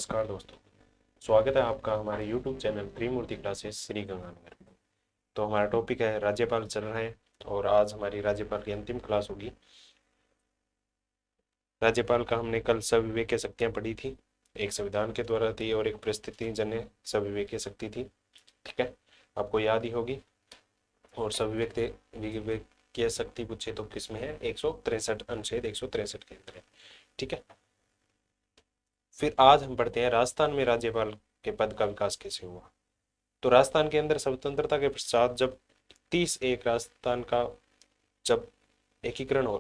नमस्कार दोस्तों, स्वागत है आपका हमारे YouTube चैनल त्रिमूर्ति क्लासेस श्री गंगानगर। तो हमारा टॉपिक है राज्यपाल चल रहा है और आज हमारी राज्यपाल की अंतिम क्लास होगी। राज्यपाल का हमने कल सविवेक शक्तियाँ पढ़ी थी, एक संविधान के द्वारा थी और एक परिस्थिति जन्य सविवेक शक्ति थी। ठीक है, आपको याद ही होगी। और सविवेक शक्ति पूछे तो किसमें है? 163 अनुच्छेद 163 के अंदर है। ठीक है, फिर आज हम पढ़ते हैं राजस्थान में राज्यपाल के पद का विकास कैसे हुआ। तो राजस्थान के अंदर स्वतंत्रता के पश्चात जब 30 राजस्थान का जब एकीकरण हो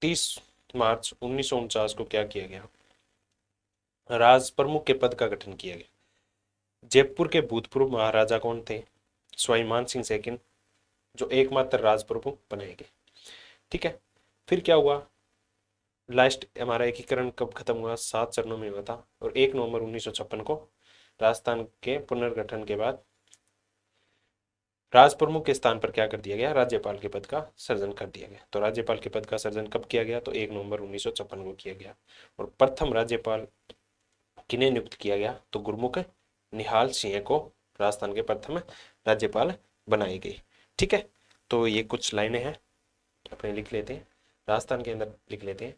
30 मार्च 1949 को क्या किया गया? राज प्रमुख के पद का गठन किया गया। जयपुर के भूतपूर्व महाराजा कौन थे? सवाई मानसिंह सेकंड, जो एकमात्र राज प्रमुख बनाए गए। ठीक है, फिर क्या हुआ? लास्ट हमारा एकीकरण कब खत्म हुआ? 7 चरणों में हुआ था और 1 नवंबर 1956 को राजस्थान के पुनर्गठन के बाद राज प्रमुख के स्थान पर क्या कर दिया गया? राज्यपाल के पद का सर्जन कर दिया गया। तो राज्यपाल के पद का सर्जन कब किया गया? तो 1 नवंबर 1956 को किया गया। और प्रथम राज्यपाल किन्हें नियुक्त किया गया? तो गुरमुख निहाल सिंह को राजस्थान के प्रथम राज्यपाल बनाई गई। ठीक है, तो ये कुछ लाइनें हैं, अपने लिख लेते हैं, राजस्थान के अंदर लिख लेते हैं।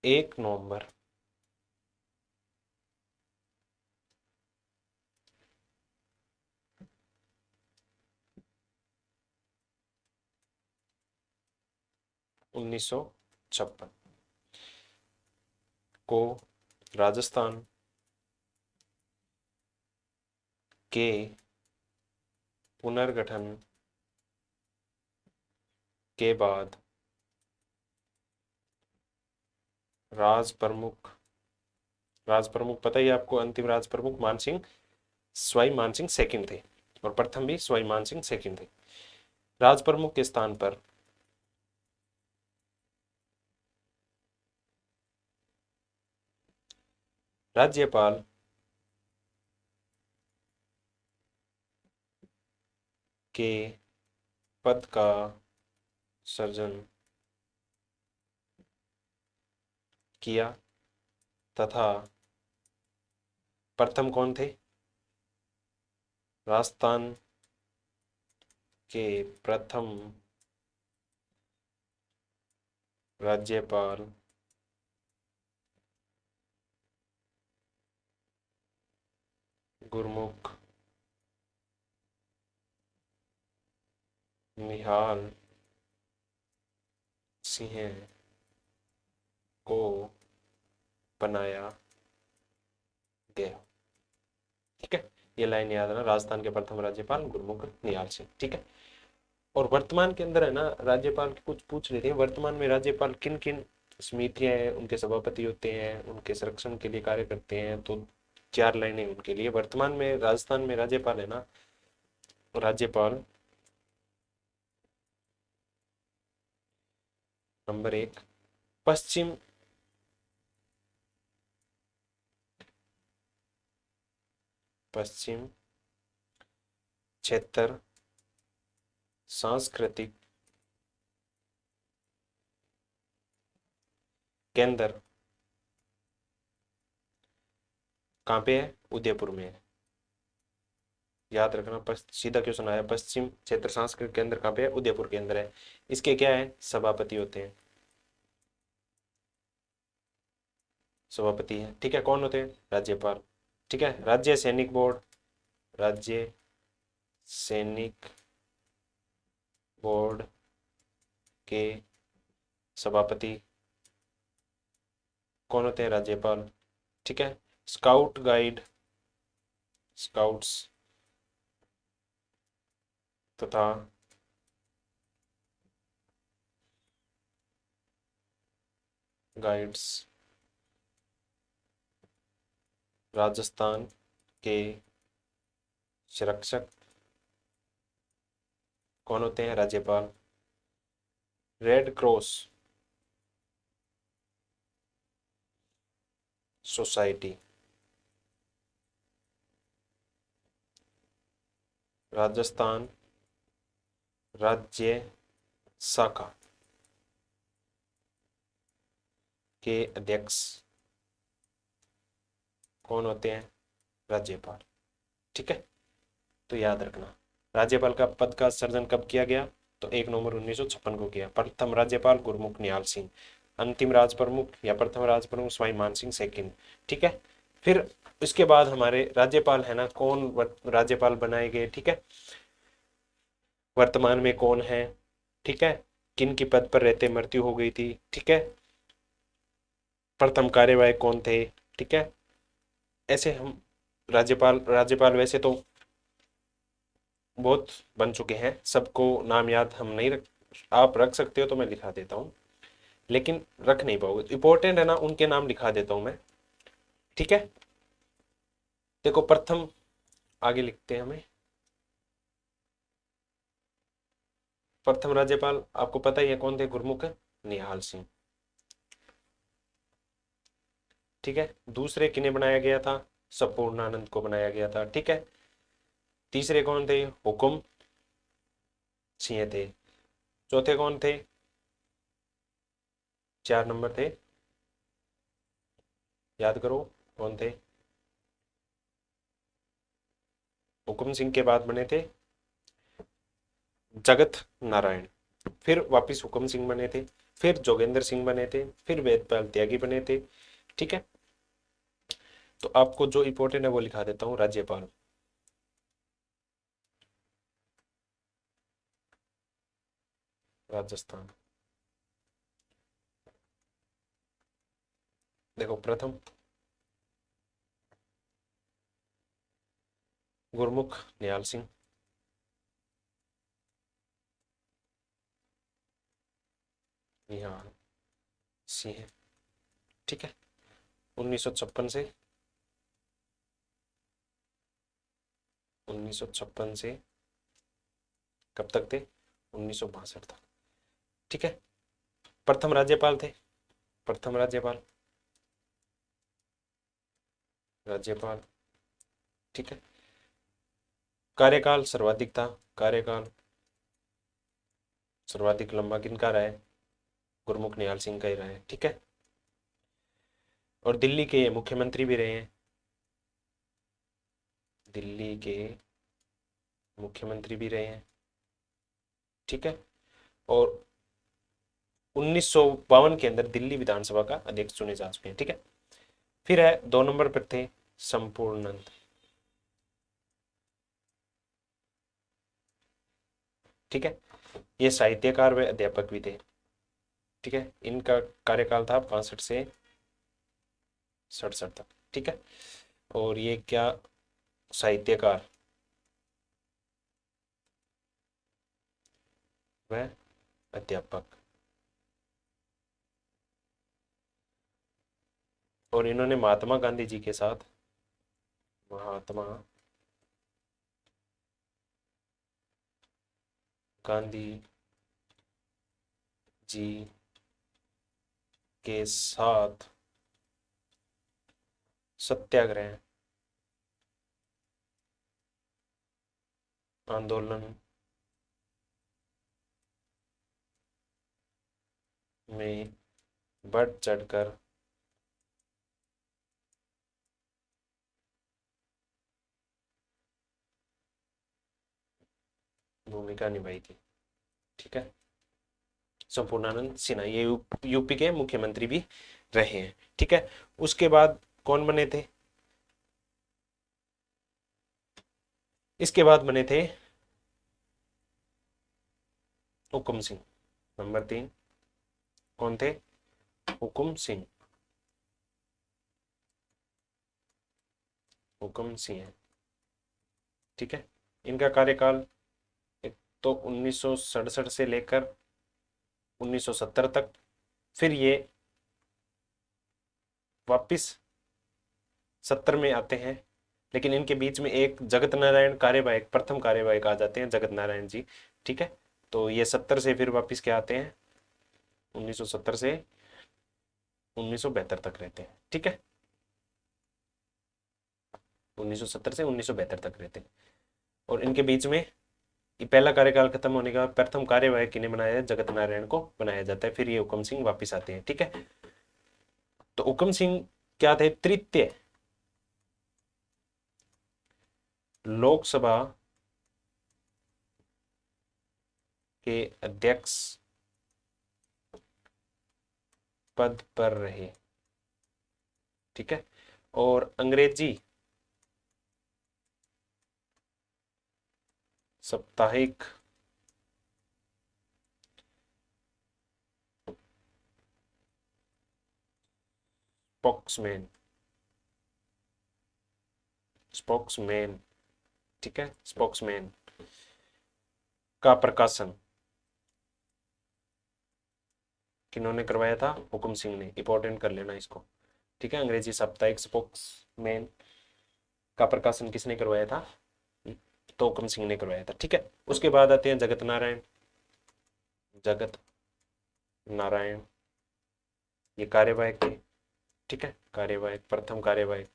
1 नवंबर 1956 को राजस्थान के पुनर्गठन के बाद राज प्रमुख पता ही है आपको, अंतिम राज प्रमुख मानसिंह सवाई मानसिंह सेकंड थे और प्रथम भी सवाई मानसिंह सेकंड थे। राज प्रमुख के स्थान पर राज्यपाल के पद का सर्जन किया तथा प्रथम कौन थे? राजस्थान के प्रथम राज्यपाल गुरमुख निहाल सिंह को बनाया गया। ठीक है, ये लाइन याद रखना, राजस्थान के प्रथम राज्यपाल गुरमुख निहाल सिंह। ठीक है, और वर्तमान के अंदर है ना, राज्यपाल की कुछ पूछ लेते हैं, वर्तमान में राज्यपाल किन किन समितियां हैं, उनके सभापति होते हैं, उनके संरक्षण के लिए कार्य करते हैं। तो 4 लाइनें उनके लिए। वर्तमान में राजस्थान में राज्यपाल है ना, राज्यपाल नंबर 1 पश्चिम पश्चिम क्षेत्र सांस्कृतिक केंद्र कहाँ पे है? उदयपुर में है। याद रखना, सीधा क्वेश्चन आया, पश्चिम क्षेत्र सांस्कृतिक केंद्र कहाँ पे है? उदयपुर के अंदर है। इसके क्या है? सभापति होते हैं, सभापति है। ठीक है, कौन होते हैं? राज्यपाल। ठीक है, राज्य सैनिक बोर्ड, राज्य सैनिक बोर्ड के सभापति कौन होते हैं? राज्यपाल। ठीक है, स्काउट गाइड स्काउट्स तथा गाइड्स राजस्थान के संरक्षक कौन होते हैं? राज्यपाल। रेड क्रॉस सोसाइटी राजस्थान राज्य शाखा के अध्यक्ष कौन होते हैं? राज्यपाल। ठीक है, तो याद रखना राज्यपाल का पद का सृजन कब किया गया? तो 1 नवंबर 1956 को किया। प्रथम राज्यपाल गुरमुख निहाल सिंह, अंतिम राज प्रमुख या प्रथम राज प्रमुख स्वामी मान सिंह सेकंड। ठीक है, फिर इसके बाद हमारे राज्यपाल है ना, कौन राज्यपाल बनाए गए? ठीक है, वर्तमान में कौन है? ठीक है, किन की पद पर रहते मृत्यु हो गई थी? ठीक है, प्रथम कार्यवाहक कौन थे? ठीक है, ऐसे हम राज्यपाल राज्यपाल वैसे तो बहुत बन चुके हैं, सबको नाम याद हम नहीं रख, आप रख सकते हो तो मैं लिखा देता हूँ, लेकिन रख नहीं पाओगे, इंपॉर्टेंट है ना, उनके नाम लिखा देता हूँ मैं। ठीक है, देखो प्रथम, आगे लिखते हैं हमें, प्रथम राज्यपाल आपको पता ही है कौन थे? गुरमुख निहाल सिंह। ठीक है, दूसरे किन्हें बनाया गया था? संपूर्णानंद को बनाया गया था। ठीक है, तीसरे कौन थे? हुकुम सिंह थे। चौथे कौन थे? 4 नंबर थे, याद करो कौन थे? हुकुम सिंह के बाद बने थे जगत नारायण, फिर वापिस हुकुम सिंह बने थे, फिर जोगेंद्र सिंह बने थे, फिर वेदपाल त्यागी बने थे। ठीक है, तो आपको जो इंपॉर्टेंट है वो लिखा देता हूँ। राज्यपाल, राजस्थान। देखो प्रथम गुरमुख निहाल सिंह, निहाल सिंह। ठीक है, 1956 से 1956 से कब तक थे? 1962 तक। ठीक है, प्रथम राज्यपाल थे, प्रथम राज्यपाल, राज्यपाल। ठीक है, कार्यकाल सर्वाधिक था, कार्यकाल सर्वाधिक लंबा किनका रहा है? गुरमुख निहाल सिंह का ही रहा है। ठीक है, और दिल्ली के मुख्यमंत्री भी रहे हैं, दिल्ली के मुख्यमंत्री भी रहे हैं। ठीक है, और 1952 के अंदर दिल्ली विधानसभा का अध्यक्ष चुने जा चुके हैं। ठीक है, फिर है 2 नंबर पर थे संपूर्णानंद। ठीक है, ये साहित्यकार व अध्यापक भी थे। ठीक है, इनका कार्यकाल था 65 से 67 तक। ठीक है, और ये क्या, साहित्यकार व अध्यापक, और इन्होंने महात्मा गांधी जी के साथ, महात्मा गांधी जी के साथ सत्याग्रह आंदोलन में बढ़ चढ़कर भूमिका निभाई थी। ठीक है, संपूर्णानंद सिन्हा ये यूपी के मुख्यमंत्री भी रहे हैं। ठीक है, उसके बाद कौन बने थे? इसके बाद बने थे हुकुम सिंह, नंबर 3 कौन थे? हुकुम सिंह, हुकुम सिंह। ठीक है, इनका कार्यकाल एक तो 1967 से लेकर 1970 तक, फिर ये वापिस 70 में आते हैं, लेकिन इनके बीच में एक जगत नारायण कार्यवाहक, प्रथम कार्यवाहक आ जाते हैं, जगत नारायण जी। ठीक है, तो ये 70 से फिर वापिस क्या आते हैं? 1970 से 1972 तक रहते हैं। ठीक है, 1970 से 1972 तक रहते हैं, और इनके बीच में ये पहला कार्यकाल खत्म होने के बाद प्रथम कार्यवाहक किन्हें बनाया जाए? जगत नारायण को बनाया जाता है, फिर ये हुकुम सिंह वापिस आते हैं। ठीक है, तो हुकुम सिंह क्या थे? तृतीय लोकसभा के अध्यक्ष पद पर रहे। ठीक है। और अंग्रेजी साप्ताहिक स्पोक्समैन, ठीक है, स्पोक्समैन का प्रकाशन किन्होंने करवाया था? हुकुम सिंह ने। इंपॉर्टेंट कर लेना इसको। ठीक है। अंग्रेजी साप्ताहिक स्पोक्समैन का प्रकाशन किसने करवाया था? तो हुकुम सिंह ने करवाया था। ठीक है। उसके बाद आते हैं जगत नारायण, ये कार्यवाहक थे। ठीक है। कार्यवाहक, प्रथम कार्यवाहक।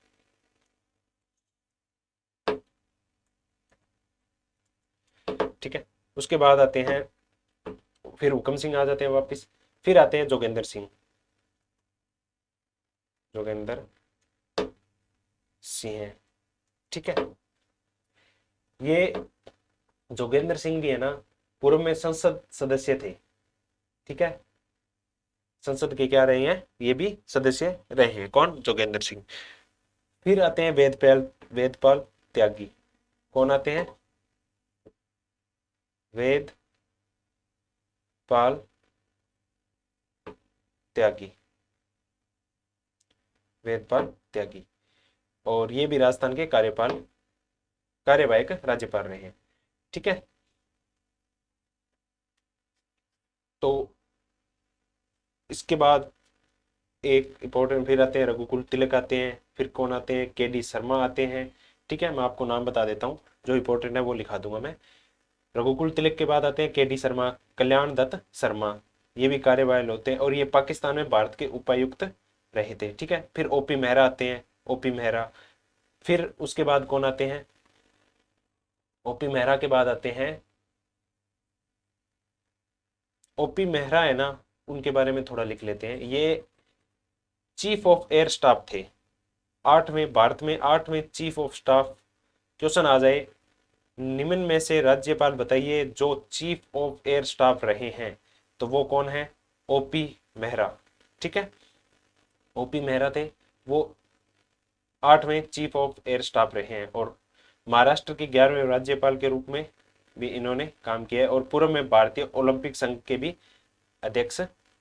ठीक है। उसके बाद आते हैं, फिर हुकम सिंह आ जाते हैं वापस। फिर आते हैं जोगेंद्र सिंह। ठीक है। ये जोगेंद्र सिंह भी है ना, पूर्व में संसद सदस्य थे। ठीक है। संसद के क्या रहे हैं? ये भी सदस्य रहे हैं। कौन? जोगेंद्र सिंह। फिर आते हैं वेदपाल त्यागी। कौन आते हैं? वेदपाल त्यागी। और ये भी राजस्थान के कार्यवाहक राज्यपाल रहे हैं। ठीक है। तो इसके बाद एक इंपॉर्टेंट फिर आते हैं रघुकुल तिलक आते हैं। फिर कौन आते हैं? के.डी. शर्मा आते हैं। ठीक है। मैं आपको नाम बता देता हूँ, जो इंपॉर्टेंट है वो लिखा दूंगा मैं। रघुकुल तिलक के बाद आते हैं के.डी. शर्मा, कल्याण दत्त शर्मा, ये भी कार्यवाहक होते हैं और ये पाकिस्तान में भारत के उपायुक्त रहे थे। ठीक है। फिर ओपी मेहरा आते हैं, ओपी मेहरा। फिर उसके बाद कौन आते हैं? ओपी मेहरा के बाद आते हैं, ओपी मेहरा है ना, उनके बारे में थोड़ा लिख लेते हैं। ये चीफ ऑफ एयर स्टाफ थे। भारत में 8वें चीफ ऑफ स्टाफ। क्वेश्चन आ जाए, निम्न में से राज्यपाल बताइए जो चीफ ऑफ एयर स्टाफ रहे हैं, तो वो कौन है? ओपी मेहरा। ठीक है। ओपी मेहरा थे, वो 8वें चीफ ऑफ एयर स्टाफ रहे हैं और महाराष्ट्र के 11वें राज्यपाल के रूप में भी इन्होंने काम किया है और पूर्व में भारतीय ओलंपिक संघ के भी अध्यक्ष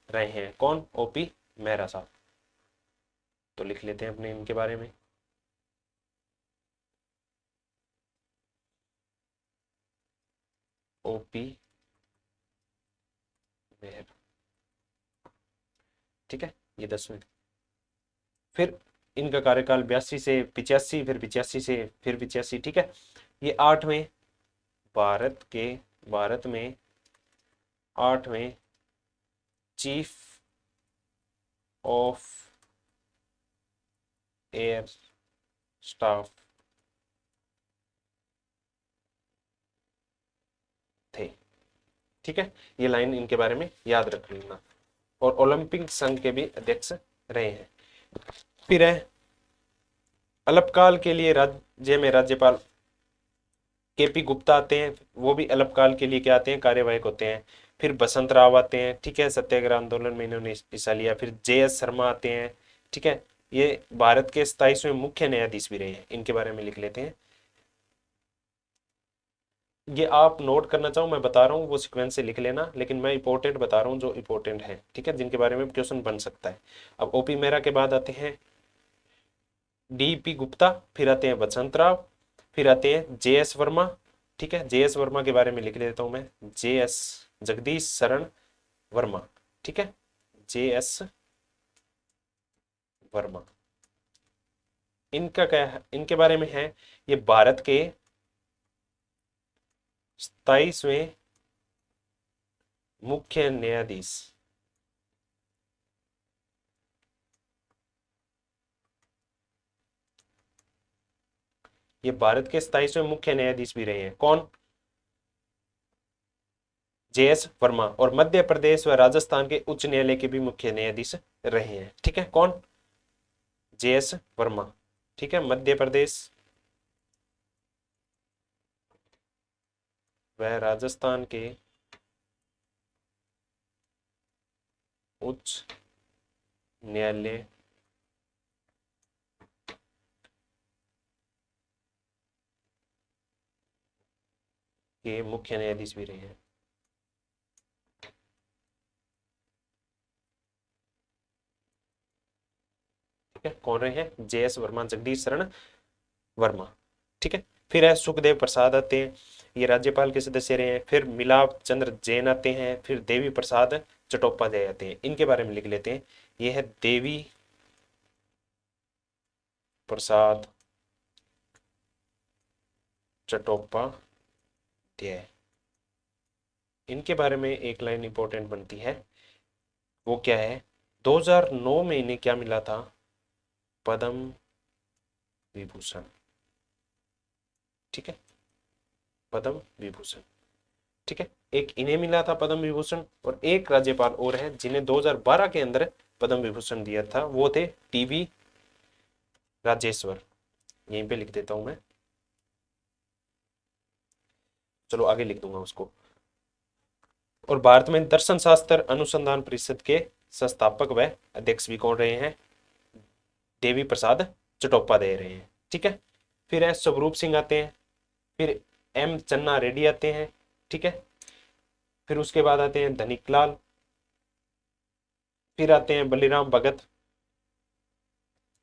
रहे हैं। कौन? ओपी मेहरा साहब। तो लिख लेते हैं अपने इनके बारे में। ओपी मेहरा। ठीक है। ये 10वें। फिर इनका कार्यकाल 82 से 85, फिर 85 से फिर 85। ठीक है। ये 8वें भारत में 8वें चीफ ऑफ एयर स्टाफ थे। ठीक है। ये लाइन इनके बारे में याद रख लेना। और ओलंपिक संघ के भी अध्यक्ष रहे हैं। फिर है अल्पकाल के लिए राज्य में राज्यपाल के.पी. गुप्ता आते हैं, वो भी अल्पकाल के लिए क्या आते हैं? कार्यवाहक होते हैं। फिर बसंत राव आते हैं। ठीक है। सत्याग्रह आंदोलन में इन्होंने हिस्सा लिया। फिर जे.एस. शर्मा आते हैं। ठीक है। ये भारत के 27वें मुख्य न्यायाधीश भी रहे हैं। इनके बारे में लिख लेते हैं। ये आप नोट करना चाहो, मैं बता रहा हूँ वो सीक्वेंस से लिख लेना, लेकिन मैं इंपॉर्टेंट बता रहा हूँ जो इंपॉर्टेंट है। ठीक है। जिनके बारे में क्वेश्चन बन सकता है। अब ओपी मेहरा के बाद आते हैं डी.पी. गुप्ता, फिर आते हैं बसंत राव, फिर आते हैं जे.एस. वर्मा। ठीक है। जे.एस. वर्मा के बारे में लिख लेता हूं मैं, जे.एस. जगदीश शरण वर्मा। ठीक है। जे.एस. वर्मा, इनका क्या है? इनके बारे में है, ये भारत के 27वें मुख्य न्यायाधीश। ये भारत के 27वें मुख्य न्यायाधीश भी रहे हैं। कौन? जे.एस. वर्मा। और मध्य प्रदेश व राजस्थान के उच्च न्यायालय के भी मुख्य न्यायाधीश रहे हैं। ठीक है। कौन? जे.एस. वर्मा। ठीक है। मध्य प्रदेश वह राजस्थान के उच्च न्यायालय के मुख्य न्यायाधीश भी रहे हैं। ठीक है, कौन रहे हैं? JS वर्मा, जगदीश शरण वर्मा। ठीक है, फिर है सुखदेव प्रसाद आते हैं, ये राज्यपाल के सदस्य रहे हैं। फिर मिलाप चंद्र जैन आते हैं। फिर देवी प्रसाद चट्टोपाध्याय आते हैं। इनके बारे में लिख लेते हैं। ये है देवी प्रसाद चट्टोपाध्याय। इनके बारे में एक लाइन इंपॉर्टेंट बनती है, वो क्या है? 2009 में इन्हें क्या मिला था? पद्म विभूषण। ठीक है, पद्म विभूषण। ठीक है, एक इन्हें मिला था पद्म विभूषण, और एक राज्यपाल और है जिन्हें 2012 के अंदर पद्म विभूषण दिया था, वो थे टीवी राजेश्वर। यहीं पे लिख देता हूं मैं, चलो आगे लिख दूंगा उसको। और भारत में दर्शन शास्त्र अनुसंधान परिषद के संस्थापक व अध्यक्ष भी कौन रहे हैं? देवी प्रसाद चट्टोपाध्याय रहे हैं। ठीक है, फिर है स्वरूप सिंह आते हैं। फिर M चन्ना रेड्डी आते हैं। ठीक है, फिर उसके बाद आते हैं धनिक लाल। फिर आते हैं बलिराम भगत,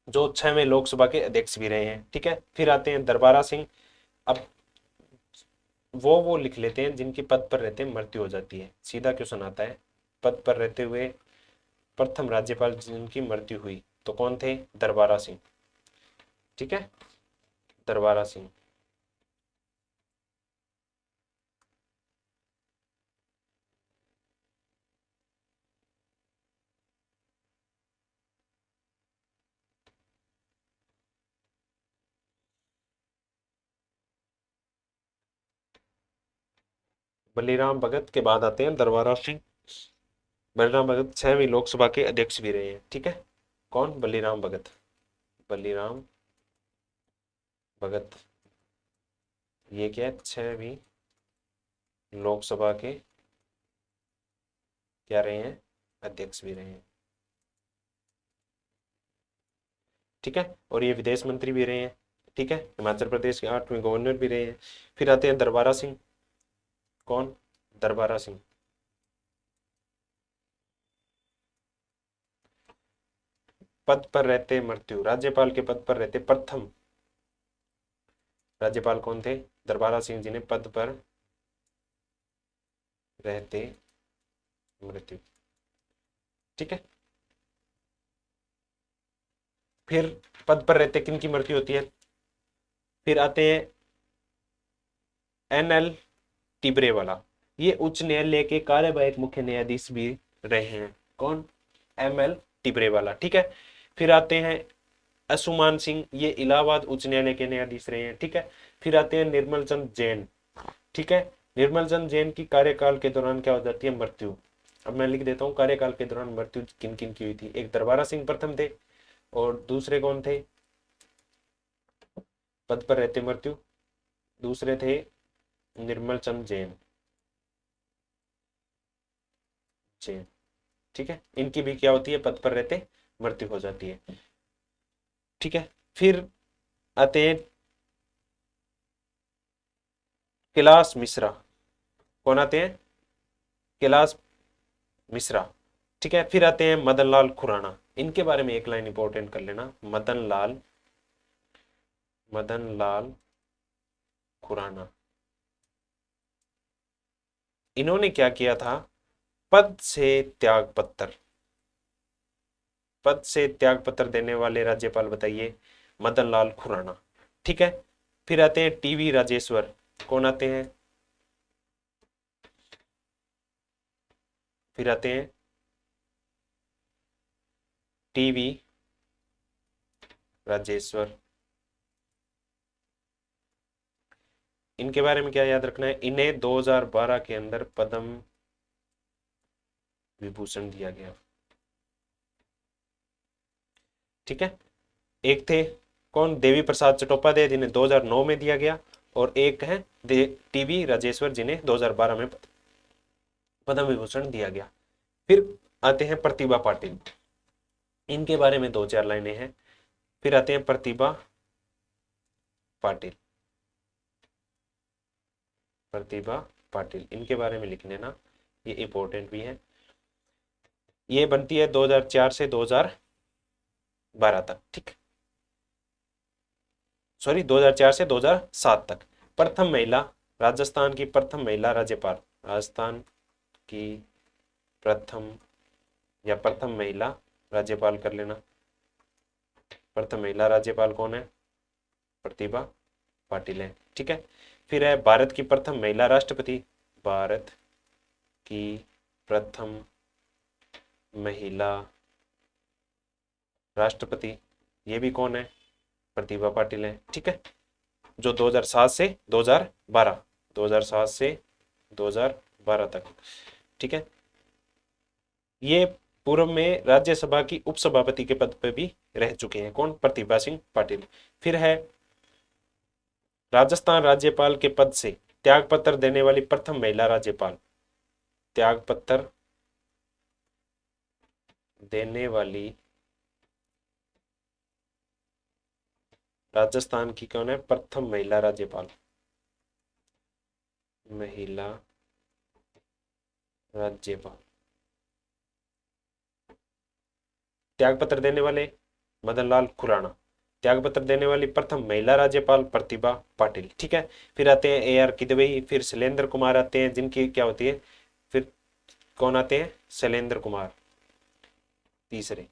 जो 6वें लोकसभा के अध्यक्ष भी रहे हैं। ठीक है, फिर आते हैं दरबारा सिंह। अब वो लिख लेते हैं जिनकी पद पर रहते मृत्यु हो जाती है। सीधा क्वेश्चन आता है, पद पर रहते हुए प्रथम राज्यपाल जिनकी मृत्यु हुई, तो कौन थे? दरबारा सिंह। ठीक है, दरबारा सिंह। बलिराम भगत के बाद आते हैं दरबारा सिंह। बलिराम भगत 6वीं लोकसभा के अध्यक्ष भी रहे हैं। ठीक है, कौन? बलिराम भगत। बलिराम भगत ये क्या है? 6वीं लोकसभा के क्या रहे हैं? अध्यक्ष भी रहे हैं। ठीक है, और ये विदेश मंत्री भी रहे हैं। ठीक है, हिमाचल प्रदेश के 8वें गवर्नर भी रहे हैं। फिर आते हैं दरबारा सिंह। कौन? दरबारा सिंह। पद पर रहते मृत्यु, राज्यपाल के पद पर रहते प्रथम राज्यपाल कौन थे? दरबारा सिंह जी ने पद पर रहते मृत्यु। ठीक है, फिर पद पर रहते किन की मृत्यु होती है? फिर आते हैं NL टिब्रेवाला, ये उच्च न्यायालय के कार्यवाहक मुख्य न्यायाधीश भी रहे हैं। कौन? ML टिब्रेवाला। ठीक है, फिर आते हैं असुमान सिंह, ये इलाहाबाद उच्च न्यायालय के न्यायाधीश रहे हैं। ठीक है, फिर आते हैं निर्मल चंद जैन। ठीक है, निर्मल चंद जैन की कार्यकाल के दौरान क्या हो जाती है? मृत्यु। अब मैं लिख देता हूँ कार्यकाल के दौरान मृत्यु किन किन की हुई थी। एक दरबारा सिंह प्रथम थे, और दूसरे कौन थे पद पर रहते मृत्यु? दूसरे थे निर्मल चंद जैन। जैन। ठीक है, इनकी भी क्या होती है? पद पर रहते मृत्यु हो जाती है। ठीक है, फिर आते हैं कैलाश मिश्रा। कौन आते हैं? कैलाश मिश्रा। ठीक है, फिर आते हैं मदन लाल खुराना। इनके बारे में एक लाइन इंपॉर्टेंट कर लेना, मदन लाल खुराना। इन्होंने क्या किया था? पद से त्याग पत्र देने वाले राज्यपाल बताइए? मदन लाल खुराना। ठीक है, फिर आते हैं टीवी राजेश्वर। कौन आते हैं? फिर आते हैं टीवी राजेश्वर। इनके बारे में क्या याद रखना है? इन्हें 2012 के अंदर पद्म विभूषण दिया गया। ठीक है, एक थे कौन? देवी प्रसाद चट्टोपाध्याय, जिन्हें 2009 में दिया गया। और एक है टीबी राजेश्वर जिन्हें 2012 में पद्म विभूषण दिया गया। फिर आते हैं प्रतिभा पाटिल, इनके बारे में 2-4 लाइनें हैं। फिर आते हैं प्रतिभा पाटिल, प्रतिभा पाटिल इनके बारे में लिख लेना, ये इंपॉर्टेंट भी है। ये बनती है 2004 से 2012 तक, ठीक, सॉरी 2004 से 2007 तक। प्रथम महिला, राजस्थान की प्रथम महिला राज्यपाल, राजस्थान की प्रथम या प्रथम महिला राज्यपाल कर लेना। प्रथम महिला राज्यपाल कौन है? प्रतिभा पाटिल है, ठीक है। फिर है भारत की प्रथम महिला राष्ट्रपति, भारत की प्रथम महिला राष्ट्रपति, ये भी कौन है? प्रतिभा पाटिल है, ठीक है। जो 2007 से 2012, 2007 से 2012 तक, ठीक है। ये पूर्व में राज्यसभा की उपसभापति के पद पर भी रह चुके हैं, कौन? प्रतिभा सिंह पाटिल। फिर है राजस्थान राज्यपाल के पद से त्यागपत्र देने वाली प्रथम महिला राज्यपाल, त्यागपत्र देने वाली राजस्थान की कौन है? प्रथम महिला राज्यपाल, महिला राज्यपाल। त्यागपत्र देने वाले मदन लाल खुराना, त्यागपत्र देने वाली प्रथम महिला राज्यपाल प्रतिभा पाटिल, ठीक है। फिर आते हैं AR किदवई, फिर शैलेंद्र कुमार आते हैं, जिनकी क्या होती है, फिर कौन आते हैं? शैलेंद्र कुमार तीसरे,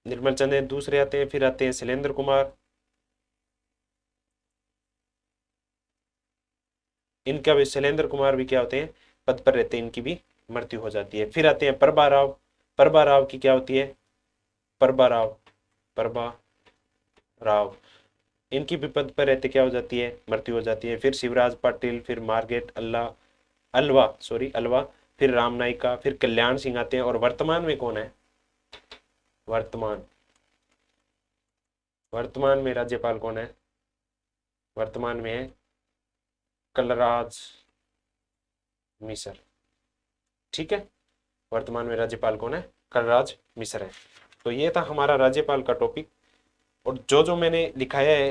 निर्मल चंद्र दूसरे आते हैं, फिर आते हैं शैलेंद्र कुमार, इनका भी शैलेंद्र कुमार भी क्या होते हैं? पद पर रहते हैं, इनकी भी मृत्यु हो जाती है। फिर आते हैं प्रभा राव, प्रभा राव की क्या होती है? प्रभा राव, प्रभा राव, इनकी भी पद पर रहते क्या हो जाती है? मृत्यु हो जाती है। फिर शिवराज पाटिल, फिर मार्गेट अल्वा, फिर राम नाइका, फिर कल्याण सिंह आते हैं। और वर्तमान में कौन है? वर्तमान में राज्यपाल कौन है? वर्तमान में है कलराज मिश्र, ठीक है। वर्तमान में राज्यपाल कौन है? कलराज मिश्र है। तो ये था हमारा राज्यपाल का टॉपिक, और जो जो मैंने लिखाया है,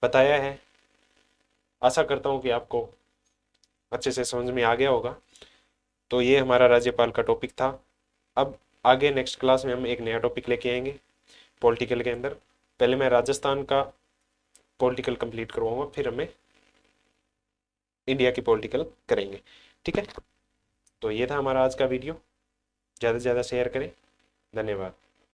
बताया है, आशा करता हूँ कि आपको अच्छे से समझ में आ गया होगा। तो ये हमारा राज्यपाल का टॉपिक था। अब आगे नेक्स्ट क्लास में हम एक नया टॉपिक लेके आएंगे पॉलिटिकल के अंदर। पहले मैं राजस्थान का पॉलिटिकल कंप्लीट करवाऊंगा, फिर हमें इंडिया की पॉलिटिकल करेंगे, ठीक है। तो ये था हमारा आज का वीडियो, ज़्यादा से ज़्यादा शेयर करें। धन्यवाद।